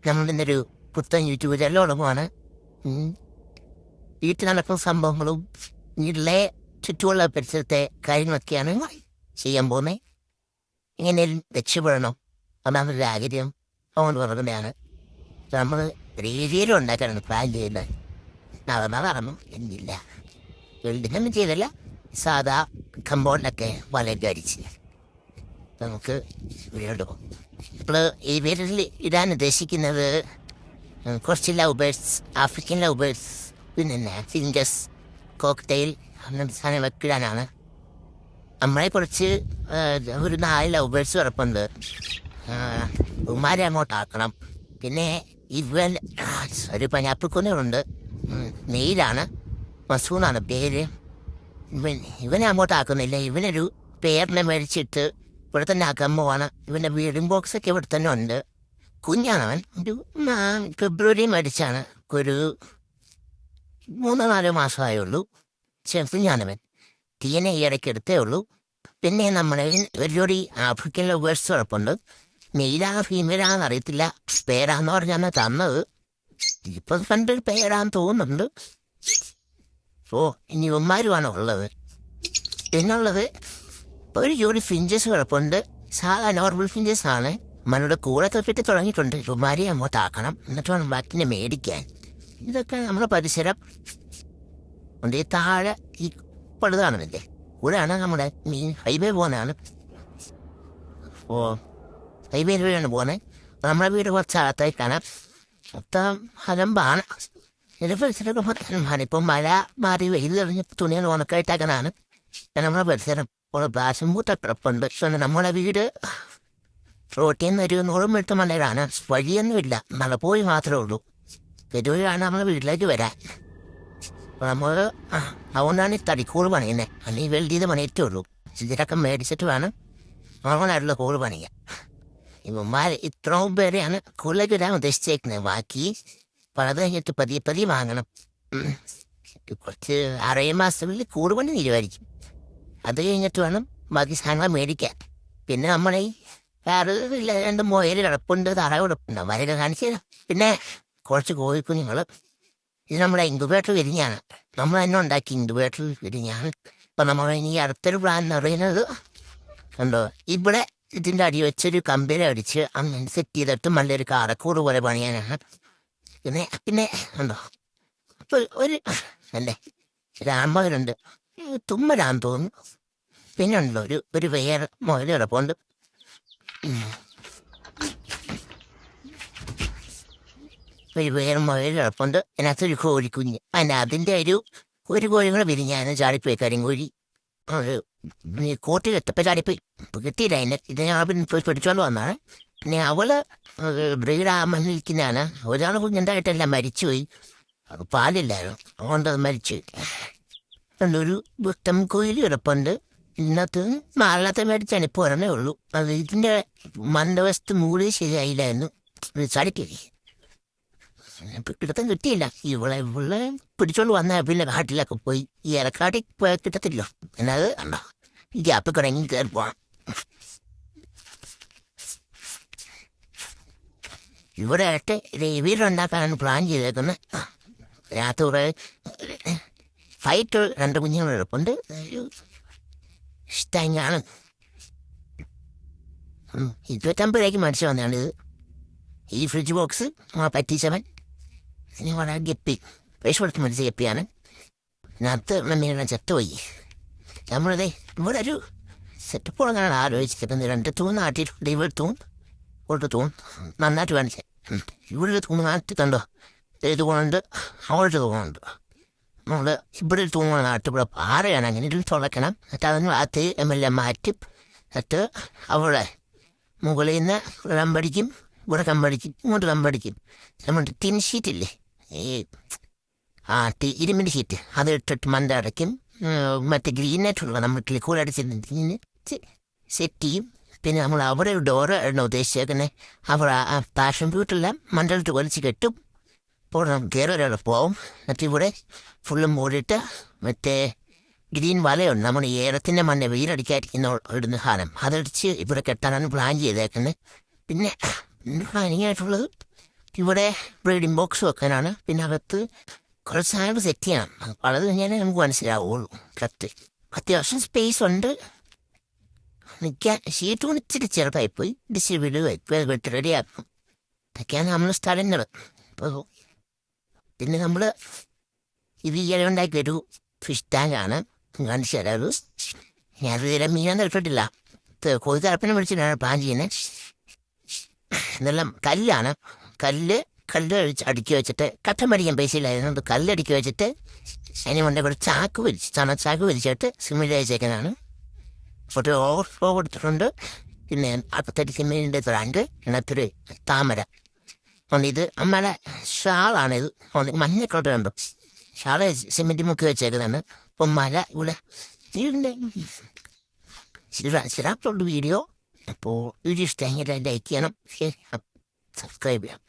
നമ്മളിന്നൊരു പുത്തൻ YouTube channel തുടങ്ങുവാണ്. വീട്ടിൽ നടക്കുന്ന സംഭവങ്ങളും വീട്ടിലെ ചുറ്റുമുള്ള പരിസരത്തെ കാര്യങ്ങളൊക്കെയാണ് ചെയ്യാൻ പോകുന്നത്. എങ്ങനെയും രക്ഷപ്പെടണം, അതാണ് ഒരു ആഗ്രഹം. അതുകൊണ്ട് പറയുന്നതാണ് നമ്മൾ രീതിയിലും ഉണ്ടാക്കാനാണ് പ്ലാൻ ചെയ്യുന്നത്. നടന്നു എന്നില്ല, വെൽഡിങ്ങൊന്നും ചെയ്തല്ല, സാധാ കമ്പൗണ്ടൊക്കെ വലയിട്ട് അടിച്ച് നമുക്ക് വീടും. ഇപ്പോൾ ഈ വീട്ടിൽ ഇടാൻ ഉദ്ദേശിക്കുന്നത് കുറച്ച് love birds, African love birds, പിന്നെ ഫിംഗസ്, കോക്ടെയിൽ അങ്ങനത്തെ സാധനങ്ങളൊക്കെ ഇടാനാണ്. നമ്മളെ കുറച്ച് ഒരു 4 ലവ് ബേർഡ്സ് കിടപ്പുണ്ട്. ഉമാരെ അങ്ങോട്ടാക്കണം. പിന്നെ ഇവൻ ഒരു പഞ്ഞാപ്പിക്കുന്നുണ്ട്, മെയിലാണ്, മസൂണാണ് പേര്. ഇവനെ അങ്ങോട്ടാക്കുന്നില്ല. ഇവനൊരു പേരിനെ മേടിച്ചിട്ട് ഇവിടെ തന്നെ ആക്കാൻ പോവാണ്. ഇവൻ്റെ വീഡിംഗ് ബോക്സൊക്കെ ഇവിടെ തന്നെ ഉണ്ട്. കുഞ്ഞാണവൻ, ഒരു ഫെബ്രുവരി മേടിച്ചാണ്. ഒരു 3-4 മാസമായുള്ളൂ. കുഞ്ഞാണവൻ. തീയനെ ഈ ഇടയ്ക്ക് എടുത്തേ ഉള്ളൂ. പിന്നെ നമ്മളെ ഒരു ജോഡി ആഫ്രിക്കൻ ലവേഴ്സ് കുഴപ്പമുണ്ട്. മെയിലാ ഫീമെയിലാണെന്ന് അറിയത്തില്ല. പേരാന്ന് പറഞ്ഞാണ് തന്നത്. ഇപ്പം കണ്ടൊരു പേരാന്ന് തോന്നുന്നുണ്ട്. ഇനി ഉമ്മാരുമാണ് ഉള്ളത്. പിന്നുള്ളത് ഒരു ജോഡി ഫിഞ്ചസ് കുഴപ്പമുണ്ട്. സാധാ നോർമൽ ഫിഞ്ചസ് ആണ്. നമ്മളുടെ കൂടെ തൊട്ടിട്ട് തുടങ്ങിയിട്ടുണ്ട്. ഉമ്മാരെ അങ്ങോട്ടാക്കണം, എന്നിട്ട് വേണം ബാക്കിനെ മേടിക്കാൻ. ഇതൊക്കെ നമ്മുടെ പരിസരം ഉണ്ട്. ഈ താഴെ ഈ പടുതാണല്ലേ, ഇവിടെയാണ് നമ്മുടെ മീൻ ഹൈവേ പോകുന്നതാണ്. ഹൈവേ വഴിയാണ് പോകുന്നത്. നമ്മുടെ വീട് കുറച്ച് അകത്തായിട്ടാണ്. മൊത്തം ഹലമ്പാണ്. ഇതിൻ്റെ പരിസരമൊക്കെ മൊത്തമാണ്. ഇപ്പം മഴ മാറി വെയിൽ തെളിഞ്ഞ് തുണികൾ ഉണക്കായിട്ടാക്കാനാണ് നമ്മുടെ പരിസരം. ഇപ്പോൾ ബാശമ്പൂത്തപ്പുറപ്പുണ്ട്. നമ്മുടെ വീട് റോട്ടിൽ നിന്ന് ഒരു 100 മീറ്റർ മലയിലാണ്. വഴിയൊന്നുമില്ല, മല പോയി മാത്രമേ ഉള്ളൂ. പെരുവഴിയാണ് നമ്മുടെ വീട്ടിലേക്ക് വരാൻ. അപ്പോൾ നമ്മൾ അതുകൊണ്ടാണ് ഈ തടിക്കൂട് പണിയുന്നത്. അല്ലെങ്കിൽ വെൽഡ് ചെയ്ത് പണിയിട്ടേ ഉള്ളൂ. ഇതിലൊക്കെ മേടിച്ചിട്ട് വേണം നോർമലായിട്ടുള്ള കൂട് പണിയാൻ. ഇവന്മാർ ഇത്രയും പേരെയാണ് കൂടുതലേക്ക് വരാൻ ഉദ്ദേശിച്ചേക്കുന്നത്. ബാക്കി പലത് കഴിഞ്ഞിട്ട് പതിയെ വാങ്ങണം. കുറച്ച് 6 മാസത്തിൽ കൂട് പണി തീരുമാനിക്കും. അത് കഴിഞ്ഞിട്ട് വേണം ബാക്കി സാധനങ്ങൾ മേടിക്കാൻ. പിന്നെ നമ്മളെ വേറെ 2 മുയൽ കിടപ്പുണ്ട്, തറ കിടപ്പുണ്ട്, അവരൊക്കെ കാണിച്ചു തരാം. പിന്നെ കുറച്ച് കോഴിക്കുഞ്ഞുങ്ങൾ. ഇത് നമ്മുടെ ഇൻക്യുബേറ്റർ വിരിഞ്ഞാണ്. നമ്മൾ തന്നെ ഉണ്ടാക്കി ഇൻക്യുബേറ്റർ വിരിഞ്ഞാണ്. ഇപ്പം നമ്മൾ ഇനി അടുത്തൊരു പ്ലാൻ എന്ന് പറയുന്നത് കണ്ടോ, ഇവിടെ ഇതിൻ്റെ അടി വെച്ചൊരു കമ്പനി അടിച്ച് അങ്ങനെ സെറ്റ് ചെയ്തിട്ട് നല്ലൊരു കാടക്കൂട് പോലെ പണിയാനാണ്. പിന്നെ കണ്ടോ, അപ്പോൾ ഒരു അല്ലേ രാമകരുണ്ട്, തുമ്മലാന്ന് തോന്നുന്നു. പിന്നെ ഉണ്ടല്ലോ ഒരു വേറെ മുയൽ കിടപ്പുണ്ട്. ഒരു വേറെ മുയൽ കിടപ്പുണ്ട്. അതിനകത്തൊരു കോഴിക്കുഞ്ഞ്. അതിൻ്റെ ഒരു കോഴി കൂടെ വിരിഞ്ഞാണ് ചാടിപ്പോയി. കരിങ്കോഴി കോട്ടിലെത്തപ്പോൾ ചാടിപ്പോയി. കിട്ടിയില്ല. ഇത് ഞാൻ പിന്നെ പോയി പിടിച്ചോണ്ട് വന്നാണ്. പിന്നെ അവള് ബ്രീഡാമനിരിക്കുന്നതാണ്. ഒരാൾ കുഞ്ഞുണ്ടായിട്ടല്ല മരിച്ചുപോയി. അത് പാലില്ലായിരുന്നു, അതുകൊണ്ട് അത് മരിച്ചു. ഒരു വൃത്തം കോഴി കിടപ്പുണ്ട്. ഇന്നത്തെ നാളത്തെ മേടിച്ചാണ്. ഇപ്പോൾ ഒരെണ്ണേ ഉള്ളൂ. അത് ഇതിൻ്റെ മന്ദവശത്ത് മൂടി ശരിയായില്ലായിരുന്നു. ചടിക്കില്ലേ, കിടത്താൻ കിട്ടിയില്ല. ഇവളെ പിടിച്ചോണ്ട് വന്ന പിന്നെ കാട്ടിലൊക്കെ പോയി. ഈ ഇലക്കാട്ടിൽ പോയാൽ കിട്ടത്തില്ലോ. എന്നത് കണ്ടോ, ഈ ഗ്യാപ്പിൽ കിടങ്ങി കയറി പോകണം. ഇവിടെ ആയിട്ട് വീടുണ്ടാക്കാനാണ് പ്ലാൻ ചെയ്തേക്കുന്നത്. രാത്രി കുറേ ഫൈറ്റ് 2 കുഞ്ഞുങ്ങൾ കിടപ്പുണ്ട്. ഇഷ്ടമാണ്. 25 മേടിച്ച് വന്നതാണിത്. ഈ ഫ്രിഡ്ജ് ബോക്സ് പറ്റിച്ചവൻ ഇനി വളരെ ഗപ്പി പൈസ കൊടുത്ത് മേടിച്ച ഗപ്പിയാണ്. ഇതിനകത്ത് മീനെ ചത്തുപോയി. നമ്മളിതേ ഇവിടെ ഒരു സെറ്റപ്പ് തുടങ്ങാനാണ് ആലോചിച്ചിട്ടുണ്ട്. 2 തൂൺ നാട്ടിയിട്ടുണ്ട്. ഇവിടെ ഒരു തൂൺ നന്നായിട്ട് കാണിച്ചേ. ഇവിടെ തൂണ് നാട്ടിൽ കണ്ടോ, തൂണുണ്ട്, അവിടെ തൂണുണ്ട്. നമ്മൾ ഇവിടെ തൂങ്ങുന്ന നാട്ടിൽ ഇവിടെ പാറയാണ്. അങ്ങനെ ഇതിൽ തുളയ്ക്കണം. എന്നിട്ട് അതിന് അകത്ത് മാറ്റി എന്നിട്ട് അവിടെ മുകളിൽ നിന്ന് കമ്പടിക്കും, ഇവിടെ കമ്പടിക്കും, ഇങ്ങോട്ട് കമ്പടിക്കും. നമ്മുടെ ടിൻ ഷീറ്റില്ലേ, ഈ ഇരുമ്പിൻ്റെ ഷീറ്റ്, അത് ഇട്ടിട്ട് മണ്ട അടയ്ക്കും. മറ്റേ ഗ്രീനായിട്ടുള്ള നമ്മൾ കൂടടിച്ചിട്ട് സെറ്റ് ചെയ്യും. പിന്നെ നമ്മൾ അവിടെ ഒരു ഡോറ് ഇടണം ഉദ്ദേശിച്ചേക്കുന്നത്. അവിടെ ആ പാഷൻ ഫ്രൂട്ടെല്ലാം മണ്ടലിട്ട് വലിച്ച് കെട്ടും. അപ്പോൾ കയറി ഒരാൾ പോവും. എന്നിട്ട് ഇവിടെ ഫുള്ളും മൂടിയിട്ട് മറ്റേ ഗ്രീൻ വലയുണ്ട്. നമ്മൾ ഏലത്തിൻ്റെ മണ്ണ വെയിലടിക്കാതിരിക്കുന്ന ഇടുന്ന സാധനം അതടിച്ച് ഇവിടെ കെട്ടാനാണ് പ്ലാൻ ചെയ്തേക്കുന്നത്. പിന്നെ പ്ലാനിങ് ആയിട്ടുള്ളത് ഇവിടെ ബ്രീഡിംഗ് ബോക്സ് വെക്കാനാണ്. പിന്നെ അകത്ത് കുറച്ച് സാധനങ്ങൾ സെറ്റ് ചെയ്യണം. അപ്പോൾ അത് കഴിഞ്ഞാലേ നമുക്ക് മനസ്സിലാവുള്ളൂ കറക്റ്റ്. അത്യാവശ്യം സ്പേസ് ഉണ്ട്. നിൽക്കാൻ ഷീറ്റ് കൊണ്ട് ഇച്ചിരി ചെറുതായിപ്പോയി. ഡിസ്ട്രിബ്യൂട്ട് വയ്ക്കും, വെട്ടി റെഡിയാക്കും. ഇതൊക്കെയാണ് നമ്മൾ സ്ഥലങ്ങൾ. അപ്പോൾ പിന്നെ നമ്മൾ ഇത് ഈയിടെ ഉണ്ടാക്കിയൊരു ഫിഷ് ടാങ്കാണ്. കാണിച്ചു തരാം. ഞാൻ ഇതിലെ മീനൊന്നും ഇട്ടിട്ടില്ല. കൊയ്തറപ്പിനെ വിളിച്ചിട്ടാണ് പ്ലാൻ ചെയ്യുന്നത്. ഇതെല്ലാം കല്ലാണ്. കല്ല് അടുക്കി വെച്ചിട്ട് കട്ടൻ മേടിക്കാൻ പൈസ ഇല്ലായിരുന്നു. കല്ലടുക്കി വെച്ചിട്ട് അതിന് മുന്നേ ഇവിടെ ചാക്ക് വലിച്ചിട്ട് സിമെൻറ്റ് അയച്ചേക്കുന്നതാണ്. ഫോട്ടോ ഓവർഫ്ലോ കൊടുത്തിട്ടുണ്ട്. പിന്നെ 40 സിമെൻറ്റിൻ്റെ ത്രാണ്ട് ഇതിനകത്തൊരു താമര ഉണ്ട്. ഇത് അമ്മയുടെ ഷാളാണിത്. മഞ്ഞക്കളർ കണ്ടു. ഷാള് സിമെൻറ്റ് മുക്കി വെച്ചേക്കുന്നതാണ്. ഇപ്പം മല ഇവിടെ ഇതിൻ്റെ ചിരാത്തുള്ള വീഡിയോ. അപ്പോൾ വീഡിയോ ഇഷ്ടമെങ്കിൽ ലൈക്ക് ചെയ്യണം, സബ്സ്ക്രൈബ് ചെയ്യണം.